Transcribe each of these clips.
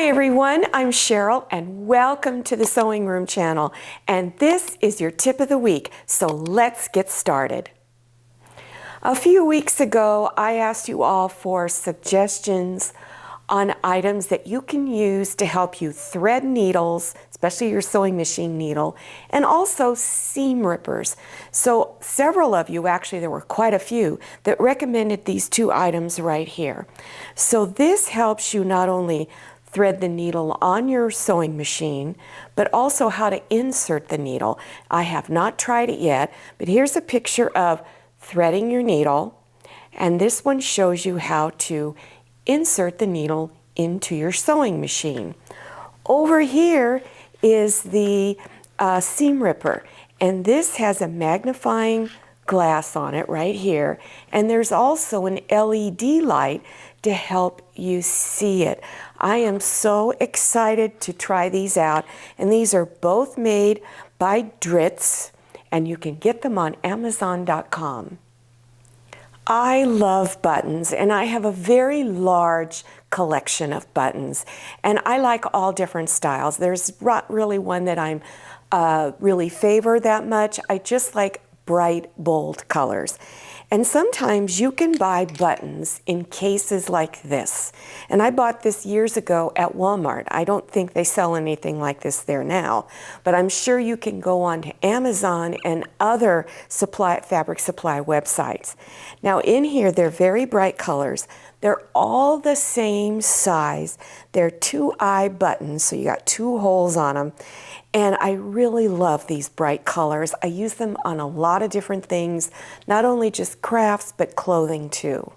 Hi everyone, I'm Cheryl and welcome to the Sewing Room channel, and this is your tip of the week, so let's get started. A few weeks ago I asked you all for suggestions on items that you can use to help you thread needles, especially your sewing machine needle, and also seam rippers. So several of you, actually there were quite a few, that recommended these two items right here. So this helps you not only thread the needle on your sewing machine, but also how to insert the needle. I have not tried it yet, but here's a picture of threading your needle, and this one shows you how to insert the needle into your sewing machine. Over here is the seam ripper, and this has a magnifying glass on it right here, and there's also an LED light to help you see it. I am so excited to try these out, and these are both made by Dritz, and you can get them on Amazon.com. I love buttons, and I have a very large collection of buttons, and I like all different styles. There's not really one that I'm really favor that much. I just like bright, bold colors. And sometimes you can buy buttons in cases like this. And I bought this years ago at Walmart. I don't think they sell anything like this there now, but I'm sure you can go on to Amazon and other fabric supply websites. Now in here, they're very bright colors. They're all the same size. They're 2-eye buttons, so you got 2 holes on them. And I really love these bright colors. I use them on a lot of different things, not only just crafts, but clothing too.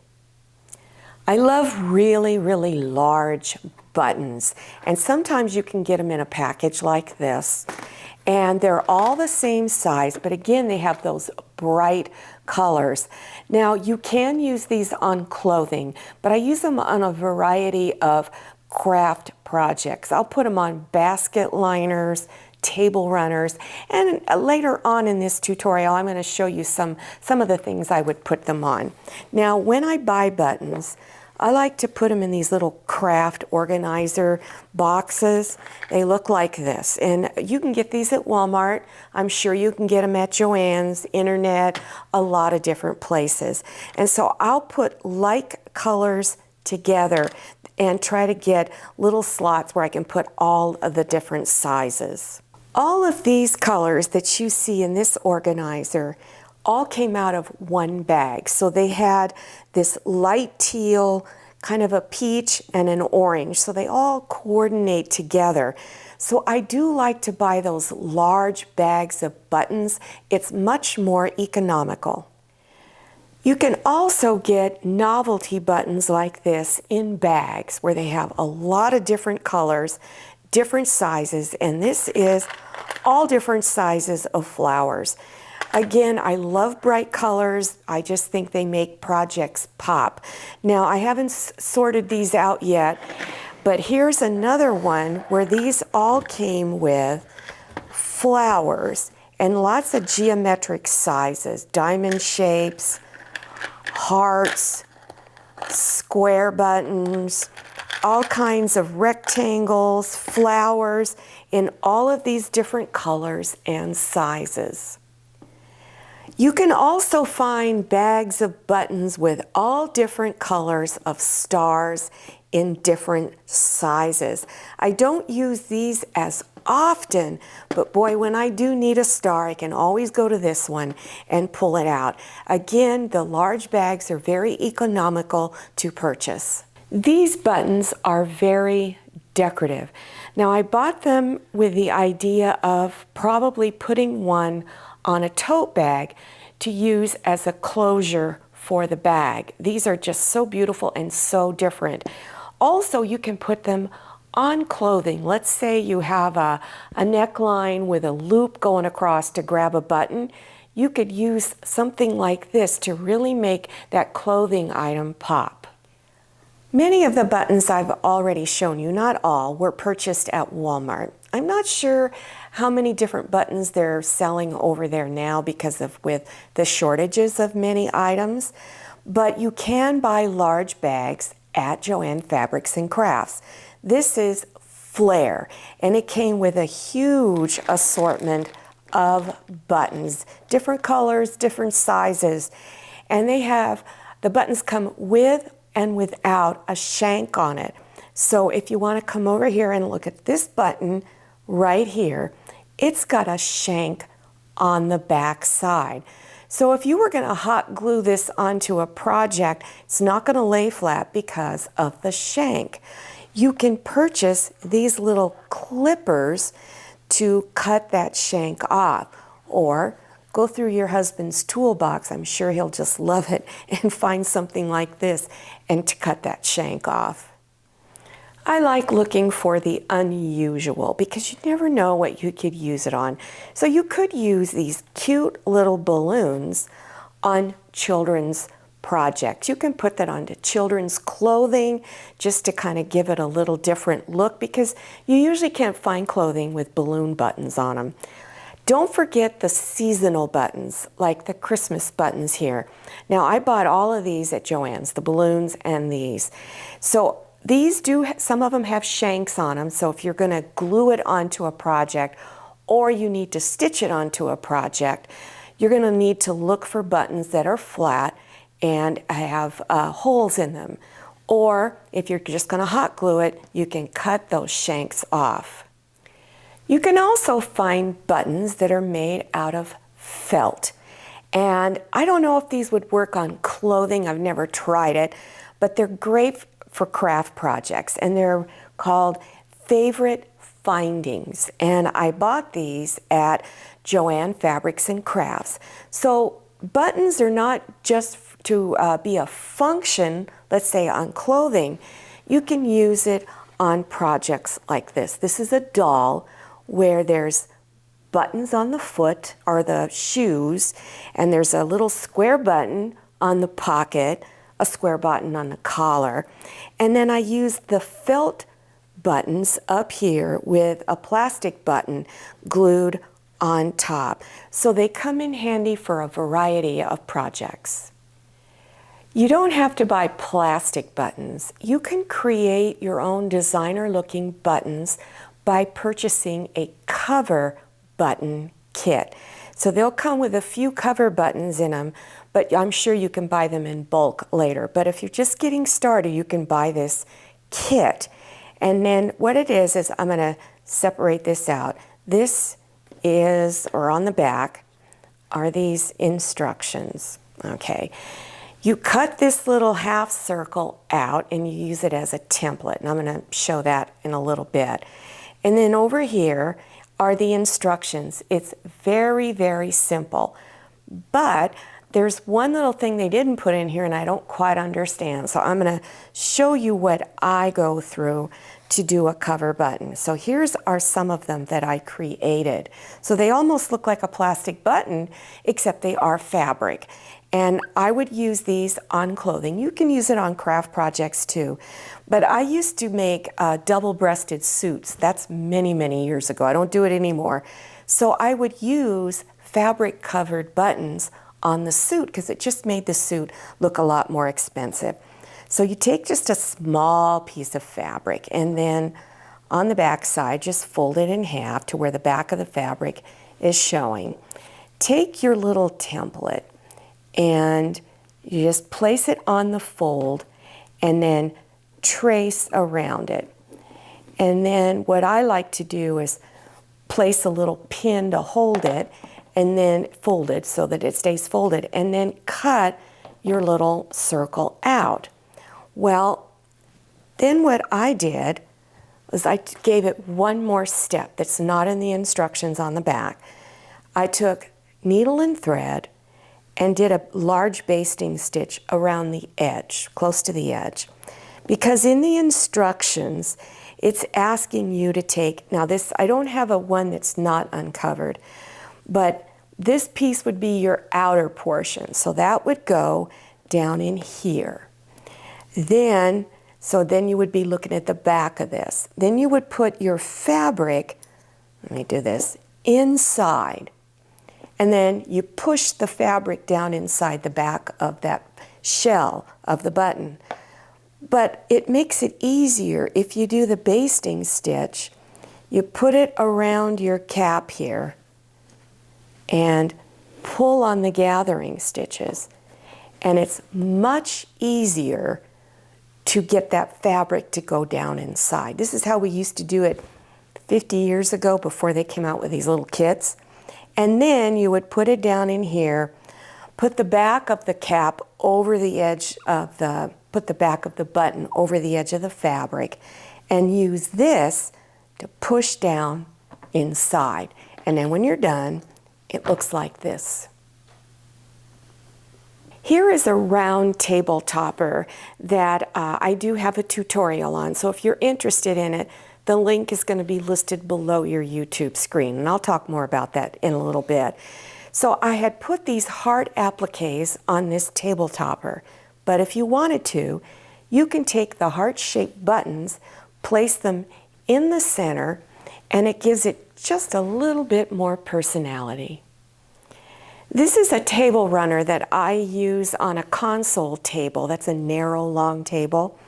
I love really, really large buttons. And sometimes you can get them in a package like this. And they're all the same size, but again, they have those bright colors. Now, you can use these on clothing, but I use them on a variety of craft projects. I'll put them on basket liners, table runners, and later on in this tutorial I'm going to show you some of the things I would put them on. Now when I buy buttons, I like to put them in these little craft organizer boxes. They look like this, and you can get these at Walmart. I'm sure you can get them at Joann's, internet, a lot of different places. And so I'll put like colors together and try to get little slots where I can put all of the different sizes. All of these colors that you see in this organizer all came out of one bag. So they had this light teal, kind of a peach, and an orange. So they all coordinate together. So I do like to buy those large bags of buttons. It's much more economical. You can also get novelty buttons like this in bags where they have a lot of different colors, different sizes, and this is all different sizes of flowers. Again, I love bright colors. I just think they make projects pop. Now, I haven't sorted these out yet, but here's another one where these all came with flowers and lots of geometric sizes, diamond shapes, hearts, square buttons, all kinds of rectangles, flowers in all of these different colors and sizes. You can also find bags of buttons with all different colors of stars in different sizes. I don't use these as often, but boy, when I do need a star, I can always go to this one and pull it out. Again, the large bags are very economical to purchase. These buttons are very decorative. Now, I bought them with the idea of probably putting one on a tote bag to use as a closure for the bag. These are just so beautiful and so different. Also, you can put them on clothing. Let's say you have a neckline with a loop going across to grab a button. You could use something like this to really make that clothing item pop. Many of the buttons I've already shown you, not all, were purchased at Walmart. I'm not sure how many different buttons they're selling over there now because of with the shortages of many items, but you can buy large bags at Joann Fabrics and Crafts. This is flare. And it came with a huge assortment of buttons, different colors, different sizes. And the buttons come with and without a shank on it. So if you want to come over here and look at this button right here, it's got a shank on the back side. So if you were going to hot glue this onto a project, it's not going to lay flat because of the shank. You can purchase these little clippers to cut that shank off, or go through your husband's toolbox. I'm sure he'll just love it, and find something like this and to cut that shank off. I like looking for the unusual because you never know what you could use it on. So you could use these cute little balloons on children's projects. You can put that onto children's clothing just to kind of give it a little different look, because you usually can't find clothing with balloon buttons on them. Don't forget the seasonal buttons, like the Christmas buttons here. Now, I bought all of these at Joann's, the balloons and these. So these some of them have shanks on them, so if you're going to glue it onto a project or you need to stitch it onto a project, you're going to need to look for buttons that are flat and have holes in them. Or if you're just going to hot glue it, you can cut those shanks off. You can also find buttons that are made out of felt. And I don't know if these would work on clothing. I've never tried it, but they're great for craft projects, and they're called Favorite Findings. And I bought these at Joann Fabrics and Crafts. So buttons are not just to be a function, let's say on clothing. You can use it on projects like this. This is a doll where there's buttons on the foot or the shoes, and there's a little square button on the pocket, a square button on the collar. And then I used the felt buttons up here with a plastic button glued on top. So they come in handy for a variety of projects. You don't have to buy plastic buttons. You can create your own designer-looking buttons by purchasing a cover button kit. So they'll come with a few cover buttons in them, but I'm sure you can buy them in bulk later. But if you're just getting started, you can buy this kit. And then what it is I'm going to separate this out. This is, or on the back, are these instructions. Okay. You cut this little half circle out and you use it as a template. And I'm going to show that in a little bit. And then over here are the instructions. It's very, very simple. But there's one little thing they didn't put in here and I don't quite understand. So I'm going to show you what I go through to do a cover button. So here's are some of them that I created. So they almost look like a plastic button, except they are fabric. And I would use these on clothing. You can use it on craft projects too. But I used to make double-breasted suits. That's many, many years ago. I don't do it anymore. So I would use fabric-covered buttons on the suit because it just made the suit look a lot more expensive. So you take just a small piece of fabric and then on the back side, just fold it in half to where the back of the fabric is showing. Take your little template and you just place it on the fold and then trace around it. And then what I like to do is place a little pin to hold it and then fold it so that it stays folded and then cut your little circle out. Well, then what I did was I gave it one more step that's not in the instructions on the back. I took needle and thread and did a large basting stitch around the edge, close to the edge. Because in the instructions, it's asking you to take, now this, I don't have a one that's not uncovered, but this piece would be your outer portion. So that would go down in here. Then you would be looking at the back of this. Then you would put your fabric, let me do this, inside. And then you push the fabric down inside the back of that shell of the button. but it makes it easier if you do the basting stitch. You put it around your cap here and pull on the gathering stitches, and it's much easier to get that fabric to go down inside. This is how we used to do it 50 years ago before they came out with these little kits. And then you would put it down in here, put the back of the cap over the edge of put the back of the button over the edge of the fabric, and use this to push down inside. And then when you're done, it looks like this. Here is a round table topper that I do have a tutorial on, so if you're interested in it, the link is going to be listed below your YouTube screen, and I'll talk more about that in a little bit. So I had put these heart appliques on this table topper, but if you wanted to, you can take the heart-shaped buttons, place them in the center, and it gives it just a little bit more personality. This is a table runner that I use on a console table. That's a narrow, long table.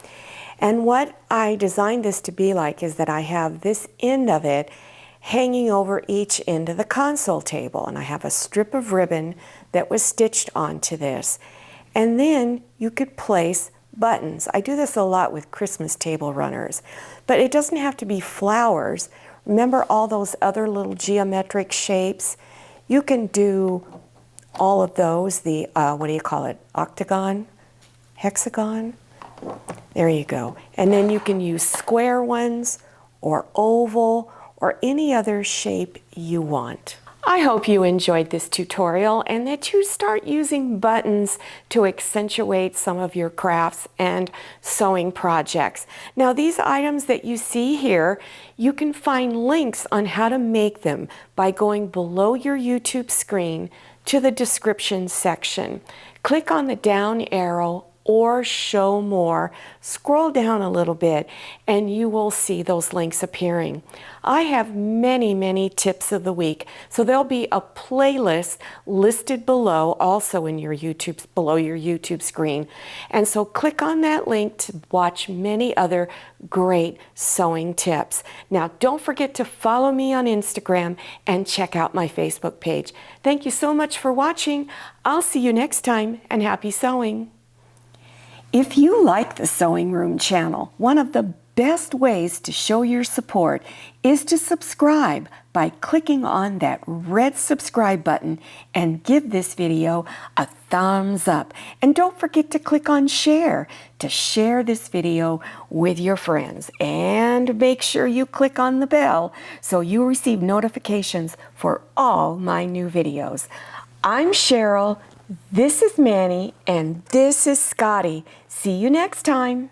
And what I designed this to be like is that I have this end of it hanging over each end of the console table. And I have a strip of ribbon that was stitched onto this. And then you could place buttons. I do this a lot with Christmas table runners. But it doesn't have to be flowers. Remember all those other little geometric shapes? You can do all of those, the, what do you call it, octagon, hexagon? There you go. And then you can use square ones or oval or any other shape you want. I hope you enjoyed this tutorial and that you start using buttons to accentuate some of your crafts and sewing projects. Now these items that you see here, you can find links on how to make them by going below your YouTube screen to the description section. Click on the down arrow or show more, scroll down a little bit, and you will see those links appearing. I have many, many tips of the week, so there'll be a playlist listed below, also in your YouTube, below your YouTube screen. And so click on that link to watch many other great sewing tips. Now, don't forget to follow me on Instagram and check out my Facebook page. Thank you so much for watching. I'll see you next time, and happy sewing. If you like the Sewing Room channel, one of the best ways to show your support is to subscribe by clicking on that red subscribe button and give this video a thumbs up. And don't forget to click on share to share this video with your friends. And make sure you click on the bell so you receive notifications for all my new videos. I'm Cheryl. This is Manny, and this is Scotty. See you next time.